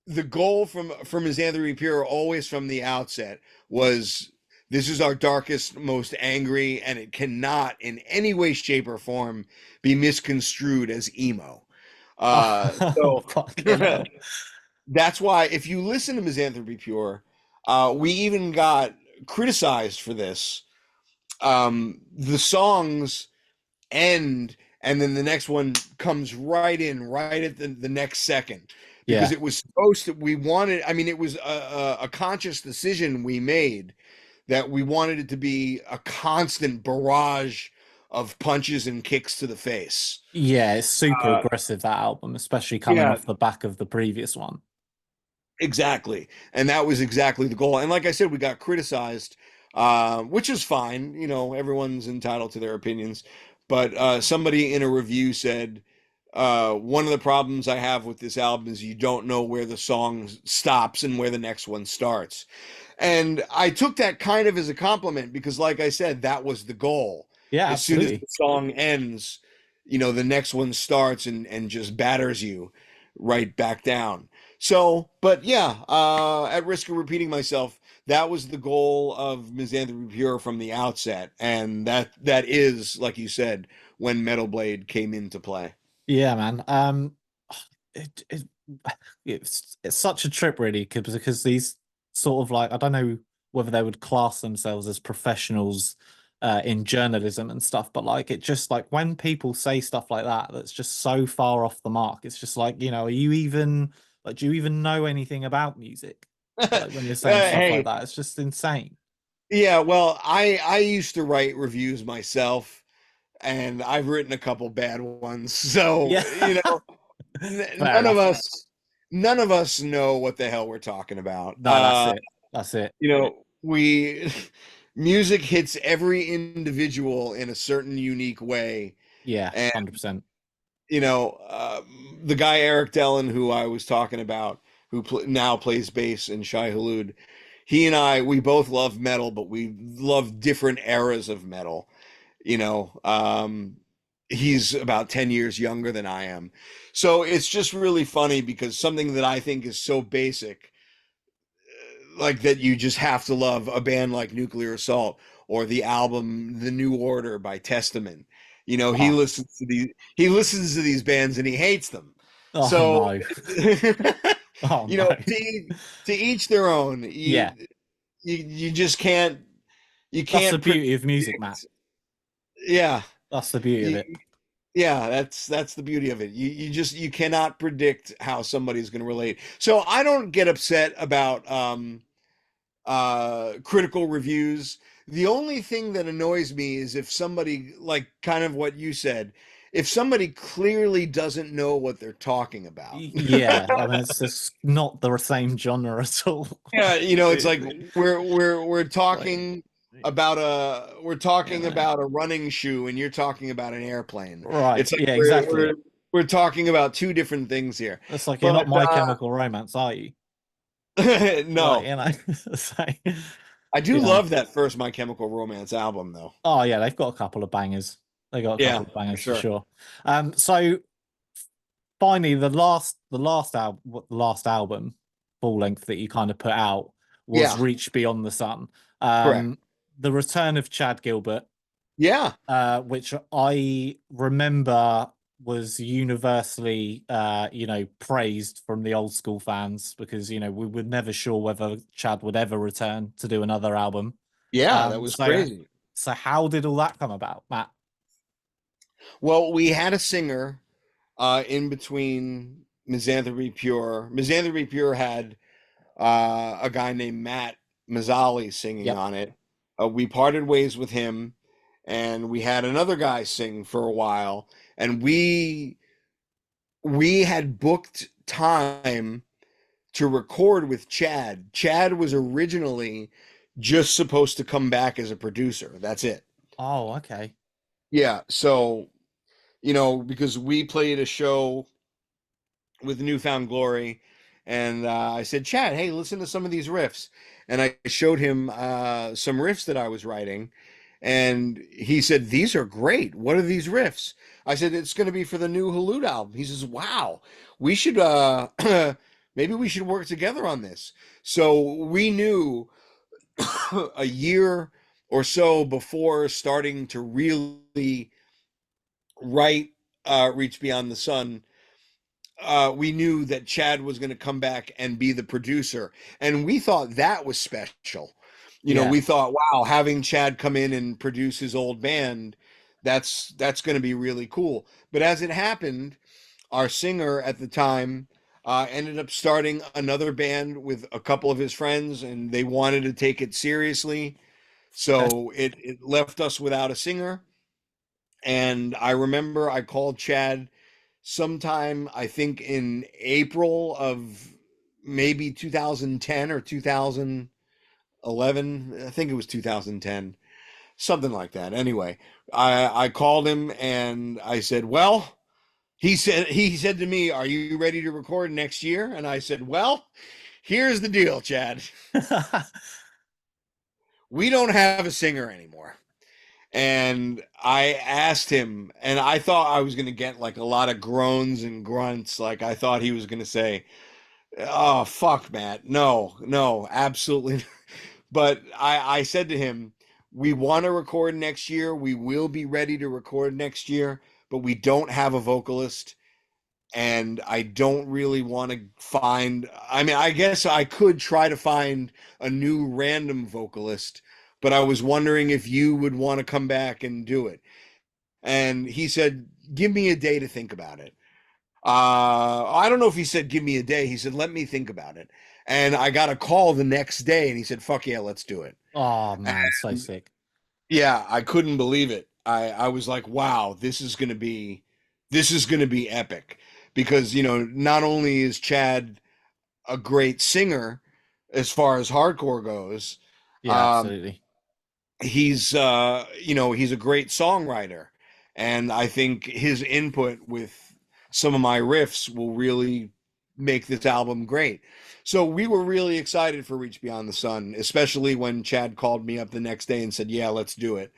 the goal from Misandry Pure always from the outset was this is our darkest, most angry, and it cannot in any way, shape, or form be misconstrued as emo.
Oh,
So
fucking hell.
that's why if you listen to Misanthropy Pure, we even got criticized for this. The songs end and then the next one comes right in right at the next second because
Yeah.
it was supposed to we wanted I mean it was a conscious decision we made that we wanted it to be a constant barrage of punches and kicks to the face.
Yeah, it's super
uh,
aggressive, that album, especially coming
yeah,
off the back of the previous one.
exactly. And that was exactly the goal. And like I said, we got criticized, which is fine. You know, everyone's entitled to their opinions. But somebody in a review said, one of the problems I have with this album is you don't know where the song stops and where the next one starts. And I took that kind of as a compliment because, like I said, that was the goal.
Yeah,
As soon as the
absolutely.
song ends, you know, the next one starts and just batters you right back down. So, but yeah, at risk of repeating myself, that was the goal of Misanthropy Pure from the outset, and that is, like you said, when Metal Blade came into play.
Yeah, man. It, it it's such a trip, really, because these sort of like, I don't know whether they would class themselves as professionals in journalism and stuff, but like it just like when people say stuff like that, that's just so far off the mark. It's just like, are you even like, do you even know anything about music? Like when you're saying stuff like
Hey,
that, it's just insane.
yeah, well, I used to write reviews myself, and I've written a couple bad ones. So,
Yeah.
you know,
Fair enough.
none of us know what the hell we're talking about.
No, that's it. That's it.
You know, we music hits every individual in a certain unique way.
Yeah,
And
100%.
you know, the guy Eric Dellen, who I was talking about, who now plays bass in Shai Hulud, he and we both love metal, but we love different eras of metal. You know, he's about 10 years younger than I am. So it's just really funny because something that I think is so basic, like that you just have to love a band like Nuclear Assault or the album The New Order by Testament. You know,
Oh,
he listens to these bands and he hates them.
oh
So
no. Oh
you
no.
know, to each their own.
Yeah,
You just can't you
that's the
can't
beauty of music, Matt.
predict. Yeah.
That's the beauty of
You,
it.
yeah, that's the beauty of it. You just you cannot predict how somebody's going to relate. So I don't get upset about critical reviews. The only thing that annoys me is if somebody, like kind of what you said, if somebody clearly doesn't know what they're talking about.
Yeah, I mean it's just not the same genre at all.
Yeah, you know, it's like we're
Like,
talking about we're
you
talking
know.
about a running shoe and you're talking about an airplane.
Right.
It's like
Yeah, exactly.
we're talking about two different things here.
It's like you're
But
not My Chemical Romance, are you? Like,
no,
so,
I do
you know.
love that first My Chemical Romance album though.
Oh yeah, they've got a couple of bangers. They got a
Yeah,
couple of
for
bangers for
sure.
sure. So finally, the last album, full length that you kind of put out was
Yeah,
Reach Beyond the Sun.
correct.
The return of Chad Gilbert,
Yeah.
which I remember was universally, praised from the old school fans because we were never sure whether Chad would ever return to do another album.
Yeah, that
Um,
was
so,
crazy.
so how did all that come about, Matt?
Well, we had a singer in between Misanthropy Pure. Misanthropy Pure had a guy named Matt Mazzali singing
Yep.
on it. We parted ways with him, and we had another guy sing for a while, and we had booked time to record with Chad. Chad was originally just supposed to come back as a producer. That's it.
Oh, okay.
Yeah, so because we played a show with Newfound Glory, and I said, Chad, hey, listen to some of these riffs, and I showed him some riffs that I was writing, and he said, these are great. What are these riffs? I said, it's going to be for the new Hulud album. He says, wow, we should maybe we should work together on this. So we knew a year or so before starting to really write Reach Beyond the Sun, we knew that Chad was going to come back and be the producer, and we thought that was special.
Yeah.
We thought, wow, having Chad come in and produce his old band, that's going to be really cool. But as it happened, our singer at the time ended up starting another band with a couple of his friends, and they wanted to take it seriously.
Okay.
So it left us without a singer. And I remember I called Chad sometime, I think in April of maybe 2010 or 2011. I think it was 2010, something like that. Anyway, I called him and I said, well, he said to me, are you ready to record next year? And I said, well, here's the deal, Chad. We don't have a singer anymore. And I asked him, and I thought I was going to get like a lot of groans and grunts. Like I thought he was going to say, "Oh fuck, Matt, no, no, absolutely." But I said to him, "We want to record next year. We will be ready to record next year, but we don't have a vocalist, and I don't really want to find. I mean, I guess I could try to find a new random vocalist." But I was wondering if you would want to come back and do it. And he said, give me a day to think about it. I don't know if he said, give me a day. He said, let me think about it. And I got a call the next day and he said, fuck yeah, let's do it.
Oh man, so
And
sick.
yeah, I couldn't believe it. I was like, wow, this is going to be epic because, not only is Chad a great singer as far as hardcore goes,
Yeah,
um,
absolutely.
he's a great songwriter, and I think his input with some of my riffs will really make this album great. So we were really excited for Reach Beyond the Sun, especially when Chad called me up the next day and said, yeah, let's do it.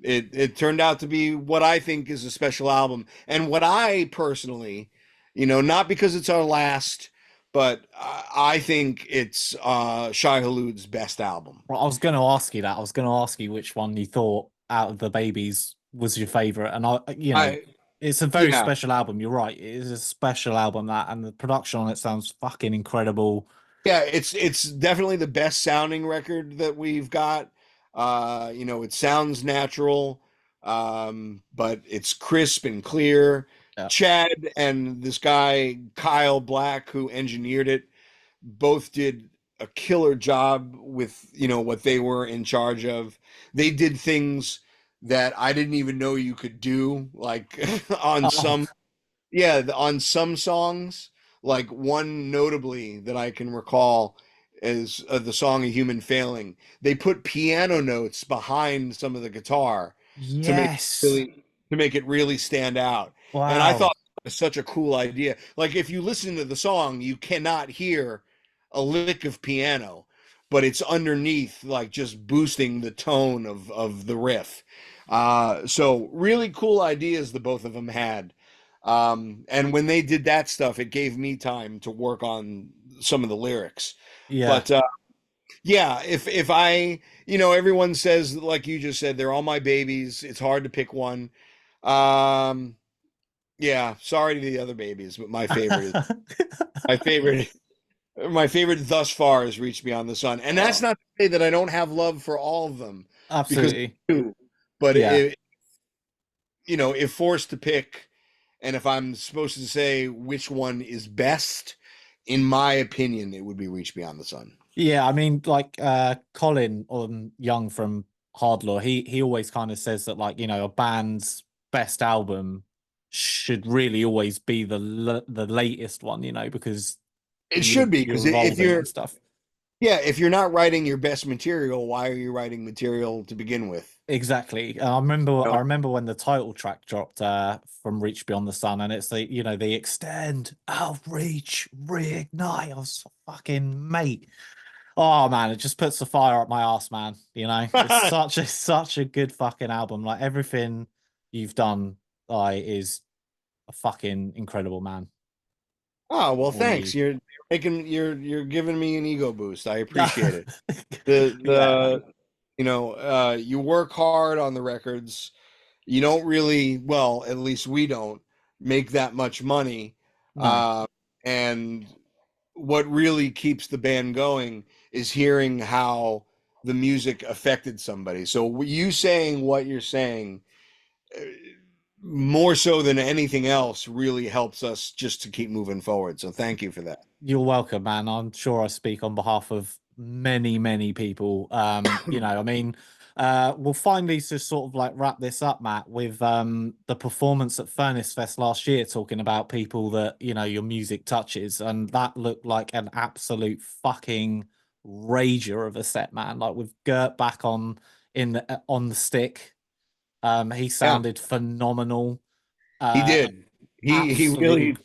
It turned out to be what I think is a special album, and what I personally, not because it's our last, but I think it's Shai Hulud's best album.
Well, I was going to ask you that. I was going to ask you which one you thought out of the babies was your favorite, and
I
it's a very
Yeah,
special album. You're right. It is a special album that, and the production on it sounds fucking incredible.
yeah, it's definitely the best sounding record that we've got. It sounds natural, but it's crisp and clear.
Yeah.
Chad and this guy Kyle Black, who engineered it, both did a killer job with what they were in charge of. They did things that I didn't even know you could do, like on
Oh,
some yeah, on some songs, like one notably that I can recall is the song "A Human Failing." They put piano notes behind some of the guitar to make it
yes.
really stand out. And I
Wow.
thought it was such a cool idea. Like if you listen to the song, you cannot hear a lick of piano, but it's underneath, like just boosting the tone of the riff. So really cool ideas the both of them had. And when they did that stuff, it gave me time to work on some of the lyrics.
Yeah.
But yeah, if I, everyone says, like you just said, they're all my babies. It's hard to pick one. Um, yeah, sorry to the other babies, but my favorite my favorite thus far is Reach Beyond the Sun. And that's
Oh,
not to say that I don't have love for all of them, because
absolutely.
I do. But
Yeah.
if forced to pick, and if I'm supposed to say which one is best, in my opinion, it would be Reach Beyond the Sun.
Yeah, I mean, like Colin on Young from Hardlaw, he always kind of says that like, a band's best album should really always be the latest one, because
It should be,
you're
because if
evolving
you're,
and stuff.
yeah, if you're not writing your best material, why are you writing material to begin with?
Exactly. I remember
You
I
know?
remember when the title track dropped from Reach Beyond the Sun, and it's the extend, outreach, reignite. I was fucking mate. Oh man, it just puts the fire up my ass, man. It's such a good fucking album. Like everything you've done, is a fucking incredible, man.
Oh, well,
All
thanks.
you.
You're giving me an ego boost. I appreciate it.
Yeah, man.
You work hard on the records. You don't really, well, at least we don't make that much money.
No,
Uh, and what really keeps the band going is hearing how the music affected somebody. So you saying what you're saying, uh, more so than anything else, really helps us just to keep moving forward. So thank you for that.
you're welcome, man. I'm sure I speak on behalf of many, many people. I mean, we'll finally just sort of like wrap this up, Matt, with the performance at Furnace Fest last year, talking about people that, your music touches, and that looked like an absolute fucking rager of a set, man. Like with Gert back on the stick. He
Yeah,
sounded phenomenal.
he
Uh
did. He
absolute
really,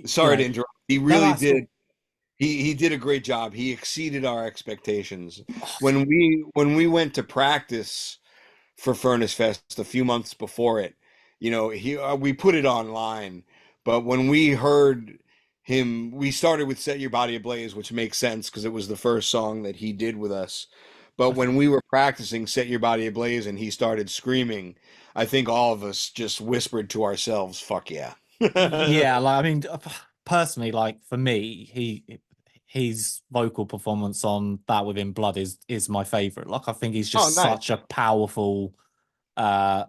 sorry to interrupt. He
no,
really
that's
did.
all.
He did a great job. He exceeded our expectations.
Oh,
When we went to practice for Furnace Fest a few months before it, we put it online, but when we heard him, we started with "Set Your Body Ablaze," which makes sense because it was the first song that he did with us. But when we were practicing "Set Your Body Ablaze" and he started screaming, I think all of us just whispered to ourselves, "Fuck yeah!"
yeah, like I mean, personally, like for me, his vocal performance on That Within Blood is my favorite. Like I think he's
Oh,
just
nice.
such a powerful uh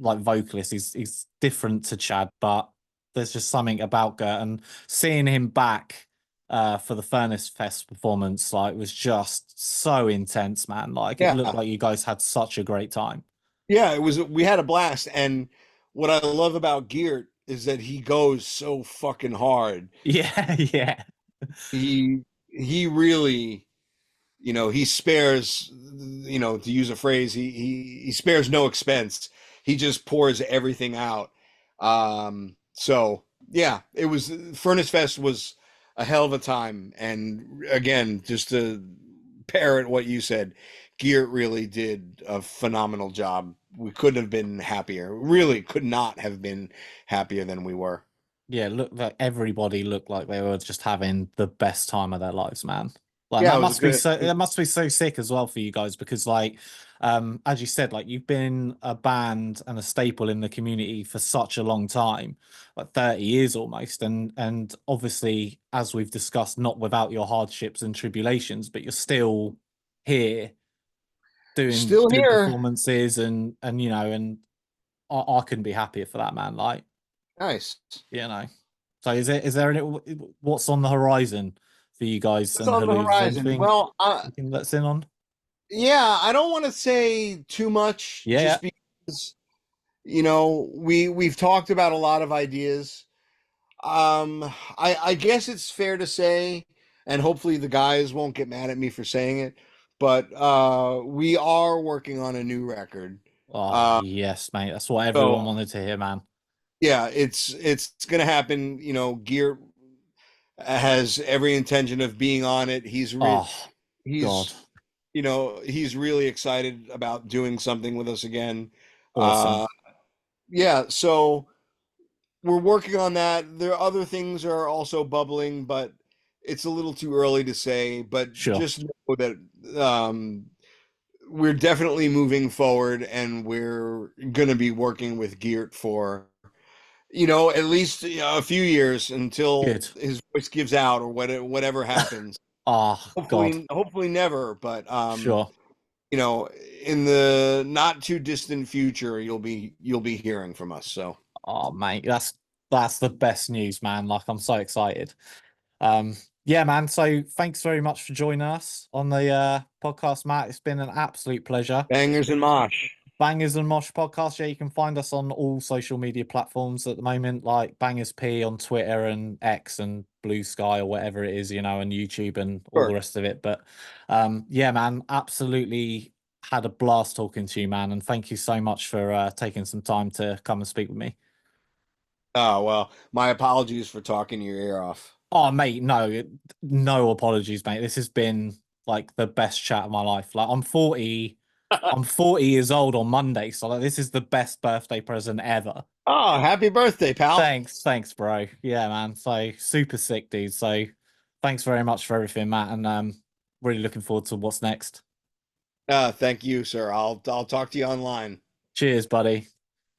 like vocalist. He's different to Chad, but there's just something about Gert, and seeing him back for the Furnace Fest performance, like was just so intense, man. Like it
Yeah.
looked like you guys had such a great time.
Yeah, it was, we had a blast. And what I love about Geert is that he goes so fucking hard.
Yeah, yeah.
He really, he spares, to use a phrase, he spares no expense. He just pours everything out. So yeah, it was, Furnace Fest was a hell of a time. And again, just to parrot what you said, Geert really did a phenomenal job. We couldn't have been happier. Really could not have been happier than we were.
Yeah, look like everybody looked like they were just having the best time of their lives, man. Like
Yeah,
that
it was
must be
good.
so that must be so sick as well for you guys because like as you said, like you've been a band and a staple in the community for such a long time, like 30 years almost. And obviously, as we've discussed, not without your hardships and tribulations, but you're still here doing
Still
good
here.
performances and I couldn't be happier for that, man. Like,
Nice.
you know. So is there any what's on the horizon for you guys
What's
and
on the
Halud? Is there
horizon?
anything
Well,
you can let's in on?
yeah, I don't want to say too much
Yeah, yeah.
just because, we've talked about a lot of ideas. I guess it's fair to say, and hopefully the guys won't get mad at me for saying it, but we are working on a new record.
Oh
Uh,
yes, mate. That's what everyone
so
wanted to hear, man.
yeah, it's gonna happen. Gear has every intention of being on it.
Oh God.
He's he's really excited about doing something with us again.
Awesome.
Uh, yeah, so we're working on that. There are other things are also bubbling, but it's a little too early to say. But
Sure.
just know that we're definitely moving forward, and we're going to be working with Geert for at least a few years until
Good.
his voice gives out or whatever happens.
Oh God.
Hopefully never, but
Sure.
you know, in the not too distant future, you'll be hearing from us. So
Oh mate, that's the best news, man. Like I'm so excited. Um Yeah, man. So thanks very much for joining us on the podcast, Matt. It's been an absolute pleasure.
Bangers and Mosh.
Bangers and Mosh podcast. Yeah, you can find us on all social media platforms at the moment, like Bangers P on Twitter and X and Blue Sky or whatever it is, and YouTube and all the
Sure.
rest of it. But yeah, man, absolutely had a blast talking to you, man. And thank you so much for taking some time to come and speak with me.
Oh, well, my apologies for talking your ear off.
Oh, mate, no apologies, mate. This has been like the best chat of my life. Like I'm 40 years old on Monday, so like this is the best birthday present ever.
Oh, happy birthday, pal.
Thanks, bro. Yeah, man. So super sick, dude. So thanks very much for everything, Matt, and really looking forward to what's next.
Thank you, sir. I'll talk to you online.
Cheers, buddy.